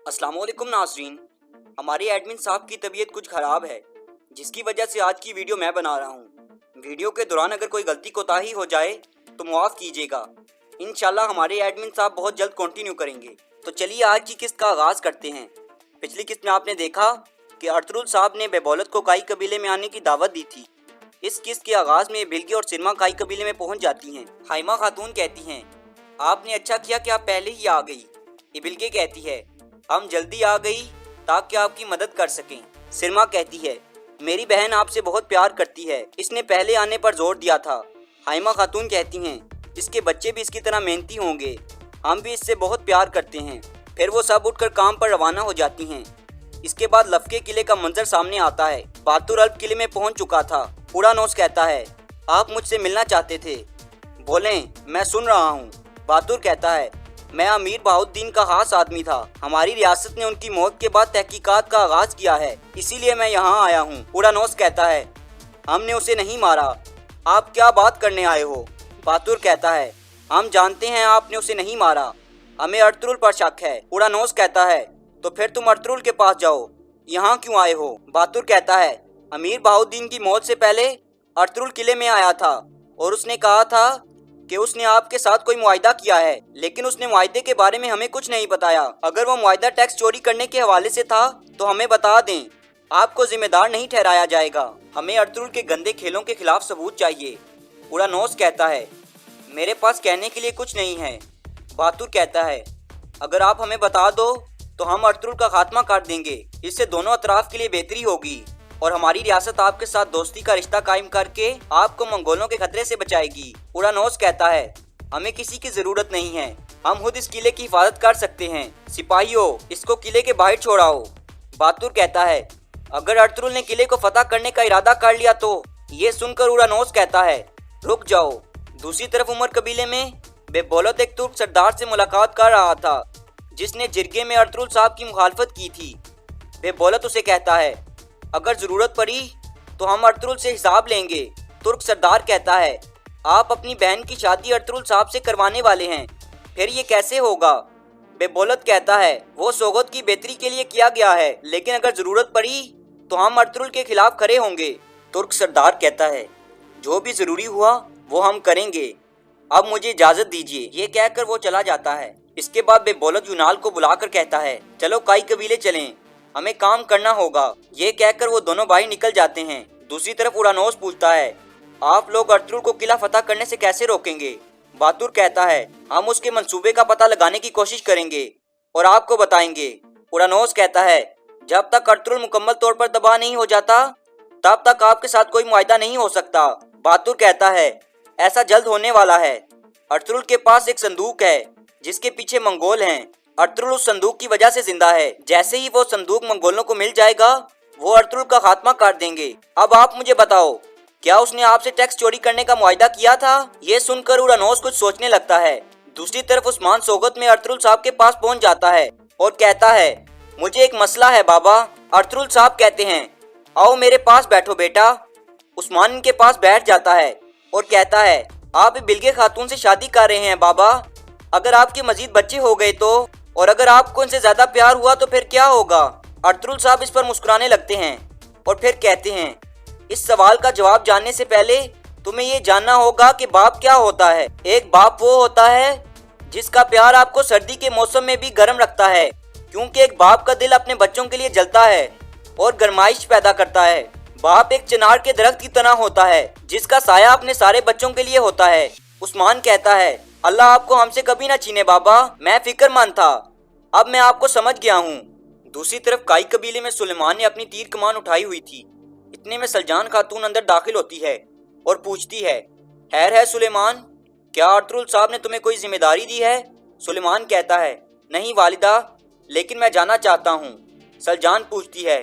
अस्सलाम वालेकुम नाज़रीन। हमारे एडमिन साहब की तबीयत कुछ ख़राब है, जिसकी वजह से आज की वीडियो मैं बना रहा हूँ। वीडियो के दौरान अगर कोई गलती कोताही हो जाए तो मुआफ़ कीजिएगा। इंशाल्लाह हमारे एडमिन साहब बहुत जल्द कंटिन्यू करेंगे। तो चलिए आज की किस्त का आगाज़ करते हैं। पिछली किस्त में आपने देखा कि अर्तुरुल साहब ने बेबौलत को काई कबीले में आने की दावत दी थी। इस किस्त के आगाज़ में बिल्गी और सिरमा काई कबीले में पहुँच जाती हैं। हाइमा खातून कहती हैं, आपने अच्छा किया कि आप पहले ही आ गई। ये बिल्गी कहती है, हम जल्दी आ गई ताकि आपकी मदद कर सकें। सिरमा कहती है, मेरी बहन आपसे बहुत प्यार करती है, इसने पहले आने पर जोर दिया था। हाइमा खातून कहती हैं, इसके बच्चे भी इसकी तरह मेहनती होंगे, हम भी इससे बहुत प्यार करते हैं। फिर वो सब उठकर काम पर रवाना हो जाती हैं। इसके बाद लफके किले का मंजर सामने आता है। बातुर अल्प किले में पहुंच चुका था। उड़ानोस कहता है, आप मुझसे मिलना चाहते थे, बोलें, मैं सुन रहा हूँ। बातुर कहता है, मैं अमीर बहाउद्दीन का खास आदमी था। हमारी रियासत ने उनकी मौत के बाद तहकीकात का आगाज किया है, इसीलिए मैं यहाँ आया हूँ। उड़ानोस कहता है, हमने उसे नहीं मारा, आप क्या बात करने आए हो? बातुर कहता है, हम जानते हैं आपने उसे नहीं मारा, हमें अर्तुरुल पर शक है। उड़ानोस कहता है, तो फिर तुम अर्तुरुल के पास जाओ, यहाँ क्यों आए हो? बातुर कहता है, अमीर बहाउद्दीन की मौत से पहले अर्तुरुल किले में आया था और उसने कहा था कि उसने आपके साथ कोई मुआहिदा किया है, लेकिन उसने मुआहिदे के बारे में हमें कुछ नहीं बताया। अगर वो मुआहिदा टैक्स चोरी करने के हवाले से था तो हमें बता दें, आपको जिम्मेदार नहीं ठहराया जाएगा। हमें अर्तुरुल के गंदे खेलों के खिलाफ सबूत चाहिए। उड़ानोस कहता है, मेरे पास कहने के लिए कुछ नहीं है। बातुर कहता है, अगर आप हमें बता दो तो हम अर्तुरुल का खात्मा कर देंगे, इससे दोनों अतराफ के लिए बेहतरी होगी और हमारी रियासत आपके साथ दोस्ती का रिश्ता कायम करके आपको मंगोलों के खतरे से बचाएगी। उड़ानोस कहता है, हमें किसी की जरूरत नहीं है, हम खुद इस किले की हिफाजत कर सकते हैं। सिपाहियों, इसको किले के बाहर छोड़ाओ। बातुर कहता है, अगर अर्तुरुल ने किले को फतह करने का इरादा कर लिया तो? ये सुनकर उड़ानोस कहता है, रुक जाओ। दूसरी तरफ उमर कबीले में बेबौलत एक तुर्क सरदार से मुलाकात कर रहा था, जिसने जिरगे में अर्तुरुल साहब की मुखालफत की थी। बेबौलत उसे कहता है, अगर जरूरत पड़ी तो हम अर्तुरुल से हिसाब लेंगे। तुर्क सरदार कहता है, आप अपनी बहन की शादी अर्तुरुल साहब से करवाने वाले हैं, फिर ये कैसे होगा? बेबौलत कहता है, वो सोगत की बेहतरी के लिए किया गया है, लेकिन अगर जरूरत पड़ी तो हम अर्तुरुल के खिलाफ खड़े होंगे। तुर्क सरदार कहता है, जो भी जरूरी हुआ वो हम करेंगे, अब मुझे इजाजत दीजिए। ये कहकर वो चला जाता है। इसके बाद बेबौलत यूनाल को बुलाकर कहता है, चलो काई कबीले चलें, हमें काम करना होगा। ये कहकर वो दोनों भाई निकल जाते हैं। दूसरी तरफ उड़ानोस पूछता है, आप लोग अर्तुरुल को किला फतह करने से कैसे रोकेंगे? बातुर कहता है, हम उसके मंसूबे का पता लगाने की कोशिश करेंगे और आपको बताएंगे। उड़ानोस कहता है, जब तक अर्तुरुल मुकम्मल तौर पर तबाह नहीं हो जाता तब तक आपके साथ कोई मुआहिदा नहीं हो सकता। बातुर कहता है, ऐसा जल्द होने वाला है। अर्तुरुल के पास एक संदूक है जिसके पीछे मंगोल हैं। अर्तुरुल उस संदूक की वजह से जिंदा है। जैसे ही वो संदूक मंगोलों को मिल जाएगा वो अर्तुरुल का खात्मा कर देंगे। अब आप मुझे बताओ, क्या उसने आपसे टैक्स चोरी करने का मुआहिदा किया था? ये सुनकर उड़ानोस कुछ सोचने लगता है। दूसरी तरफ उस्मान सोगत में अर्तुरुल साहब के पास पहुंच जाता है और कहता है, मुझे एक मसला है बाबा। अर्तुरुल साहब कहते हैं, आओ मेरे पास बैठो बेटा। उस्मान इनके पास बैठ जाता है और कहता है, आप बिल्गे खातून से शादी कर रहे हैं बाबा, अगर आपके मजीद बच्चे हो गए तो, और अगर आपको इनसे ज्यादा प्यार हुआ तो फिर क्या होगा? अर्तुरुल साहब इस पर मुस्कुराने लगते हैं और फिर कहते हैं, इस सवाल का जवाब जानने से पहले तुम्हें ये जानना होगा कि बाप क्या होता है। एक बाप वो होता है जिसका प्यार आपको सर्दी के मौसम में भी गर्म रखता है, क्योंकि एक बाप का दिल अपने बच्चों के लिए जलता है और गर्माइश पैदा करता है। बाप एक चिनार के दरख्त की तरह होता है जिसका साया अपने सारे बच्चों के लिए होता है। उस्मान कहता है, अल्लाह आपको हमसे कभी ना छीने बाबा, मैं फिक्रमंद था, अब मैं आपको समझ गया हूँ। दूसरी तरफ काई कबीले में सुलेमान ने अपनी तीर कमान उठाई हुई थी। इतने में सलजान खातून अंदर दाखिल होती है और पूछती है, खैर है सुलेमान, क्या अर्तुरुल साहब ने तुम्हें कोई जिम्मेदारी दी है? सुलेमान कहता है, नहीं वालिदा, लेकिन मैं जाना चाहता हूँ। सलजान पूछती है,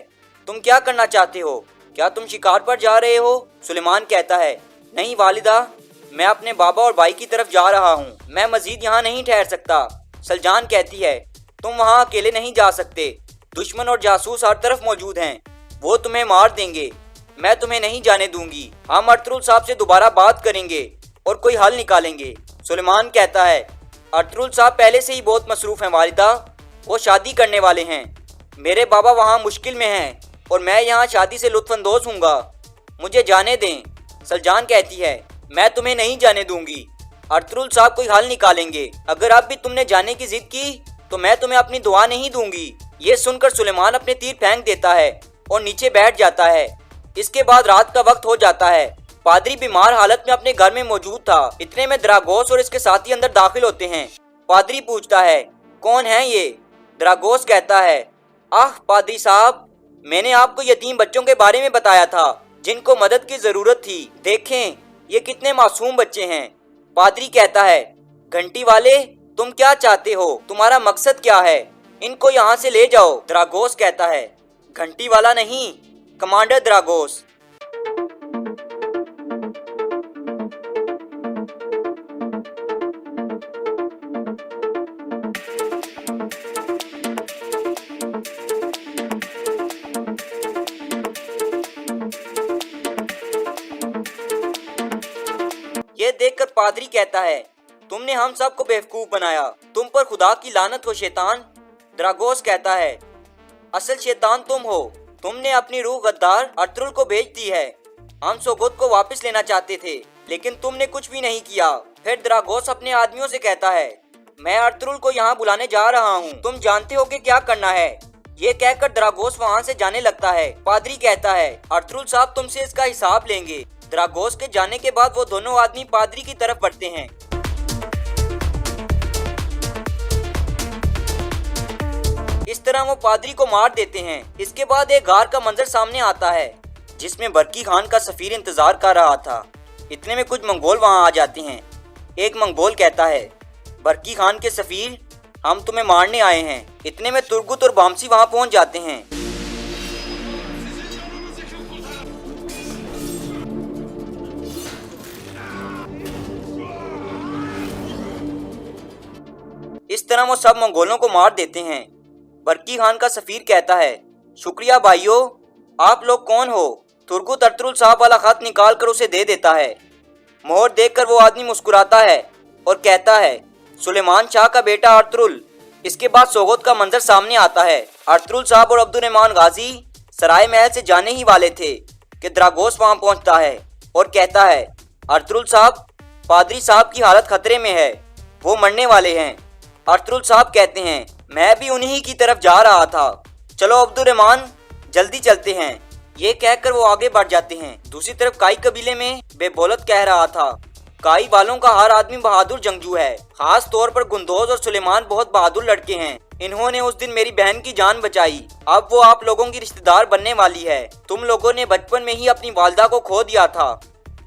तुम क्या करना चाहते हो? क्या तुम शिकार पर जा रहे हो? सुलेमान कहता है, नहीं वालिदा, मैं अपने बाबा और भाई की तरफ जा रहा हूँ, मैं मजीद यहाँ नहीं ठहर सकता। सलजान कहती है, तुम वहाँ अकेले नहीं जा सकते, दुश्मन और जासूस हर तरफ मौजूद हैं, वो तुम्हें मार देंगे, मैं तुम्हें नहीं जाने दूंगी। हम अर्तुरुल साहब से दोबारा बात करेंगे और कोई हल निकालेंगे। सुलेमान कहता है, अर्तुरुल साहब पहले से ही बहुत मसरूफ हैं वालिदा, वो शादी करने वाले हैं। मेरे बाबा वहाँ मुश्किल में हैं और मैं यहाँ शादी से लुत्फानंदोज हूँगा। मुझे जाने दें। सलजान कहती है, मैं तुम्हें नहीं जाने दूंगी। अर्तुगरुल साहब कोई हल निकालेंगे। अगर अब भी तुमने जाने की जिद की तो मैं तुम्हें अपनी दुआ नहीं दूंगी। ये सुनकर सुलेमान अपने तीर फेंक देता है और नीचे बैठ जाता है। इसके बाद रात का वक्त हो जाता है। पादरी बीमार हालत में अपने घर में मौजूद था। इतने में द्रागोस और इसके साथी अंदर दाखिल होते हैं। पादरी पूछता है, कौन है ये? द्रागोस कहता है, आह पादरी साहब, मैंने आपको यतीम बच्चों के बारे में बताया था जिनको मदद की जरूरत थी। देखें ये कितने मासूम बच्चे हैं। पादरी कहता है, घंटी वाले, तुम क्या चाहते हो? तुम्हारा मकसद क्या है? इनको यहाँ से ले जाओ। द्रागोस कहता है, घंटी वाला नहीं, कमांडर द्रागोस। ये देखकर पादरी कहता है, तुमने हम सबको बेवकूफ बनाया। तुम पर खुदा की लानत हो शैतान। द्रागोस कहता है, असल शैतान तुम हो। तुमने अपनी रूह गद्दार अर्तुगरुल को भेज दी है। हम सोगोत को वापस लेना चाहते थे लेकिन तुमने कुछ भी नहीं किया। फिर द्रागोस अपने आदमियों से कहता है, मैं अर्तुगरुल को यहाँ बुलाने जा रहा हूँ, तुम जानते हो कि क्या करना है। ये कहकर द्रागोस वहाँ से जाने लगता है। पादरी कहता है, अर्तुगरुल साहब तुमसे इसका हिसाब लेंगे। द्रागोस के जाने के बाद वो दोनों आदमी पादरी की तरफ बढ़ते हैं। इस तरह वो पादरी को मार देते हैं। इसके बाद एक गार का मंजर सामने आता है जिसमें बरकी खान का सफीर इंतजार कर रहा था। इतने में कुछ मंगोल वहां आ जाते हैं। एक मंगोल कहता है, बरकी खान के सफीर, हम तुम्हें मारने आए हैं। इतने में तुर्गुत और बामसी वहां पहुंच जाते हैं। इस तरह वो सब मंगोलों को मार देते हैं। बरकी खान का सफीर कहता है, शुक्रिया भाइयों, आप लोग कौन हो? तुर्गुत अर्तुगरुल साहब वाला खत निकाल कर उसे दे देता है। मोहर देखकर वो आदमी मुस्कुराता है और कहता है, सुलेमान शाह का बेटा अर्तुगरुल। इसके बाद सोगोत का मंजर सामने आता है। अर्तुगरुल साहब और अब्दुर्रहमान गाजी सराय महल से जाने ही वाले थे कि द्रागोस वहां पहुंचता है और कहता है, अर्तुगरुल साहब, पादरी साहब की हालत खतरे में है, वो मरने वाले हैं। अर्तुगरुल साहब कहते हैं, मैं भी उन्हीं की तरफ जा रहा था। चलो अब्दुर्रहमान, जल्दी चलते हैं। ये कहकर वो आगे बढ़ जाते हैं। दूसरी तरफ काई कबीले में बेबोलत कह रहा था, काई वालों का हर आदमी बहादुर जंगजू है। खास तौर पर गुंदोज और सुलेमान बहुत बहादुर लड़के हैं। इन्होंने उस दिन मेरी बहन की जान बचाई। अब वो आप लोगों की रिश्तेदार बनने वाली है। तुम लोगों ने बचपन में ही अपनी वालिदा को खो दिया था।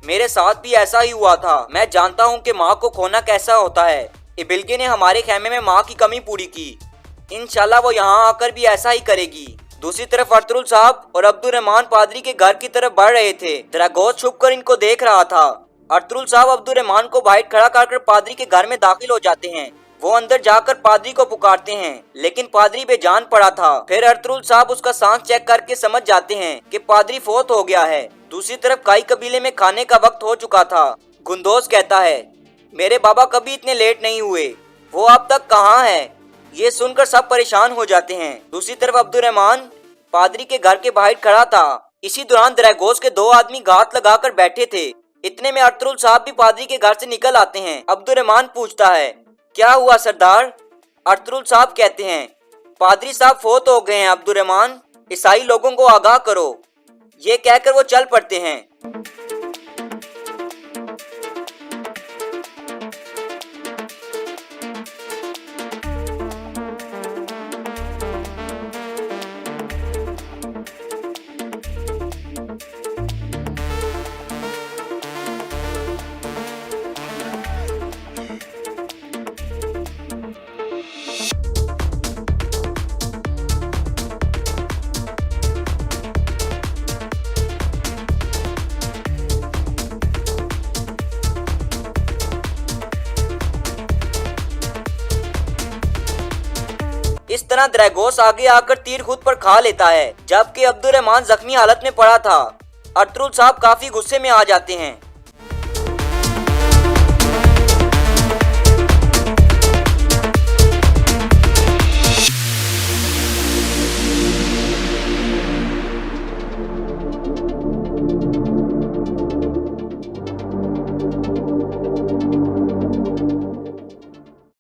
मेरे साथ भी ऐसा ही हुआ था। मैं जानता हूँ कि माँ को खोना कैसा होता है। इबिलगे ने हमारे खेमे में माँ की कमी पूरी की। इंशाल्लाह वो यहाँ आकर भी ऐसा ही करेगी। दूसरी तरफ अर्तुगरुल साहब और अब्दुर्रहमान पादरी के घर की तरफ बढ़ रहे थे। द्रागोस छुपकर इनको देख रहा था। अर्तुगरुल साहब अब्दुर्रहमान को बाहर खड़ा कर पादरी के घर में दाखिल हो जाते हैं। वो अंदर जाकर पादरी को पुकारते हैं लेकिन पादरी बेजान पड़ा था। फिर अर्तुगरुल साहब उसका सांस चेक करके समझ जाते हैं कि पादरी फोत हो गया है। दूसरी तरफ काई कबीले में खाने का वक्त हो चुका था। गुंदोज कहता है, मेरे बाबा कभी इतने लेट नहीं हुए, वो अब तक कहाँ है? ये सुनकर सब परेशान हो जाते हैं। दूसरी तरफ अब्दुर्रहमान पादरी के घर के बाहर खड़ा था। इसी दौरान द्रागोस के दो आदमी घात लगाकर बैठे थे। इतने में अर्तुगरुल साहब भी पादरी के घर से निकल आते हैं। अब्दुर्रहमान पूछता है, क्या हुआ सरदार? अर्तुगरुल साहब कहते हैं, पादरी साहब फोत हो गए हैं अब्दुर्रहमान, ईसाई लोगों को आगाह करो। ये कहकर वो चल पड़ते हैं। इस तरह द्रागोस आगे आकर तीर खुद पर खा लेता है जबकि अब्दुर्रहमान जख्मी हालत में पड़ा था। अर्तुगरुल साहब काफी गुस्से में आ जाते हैं।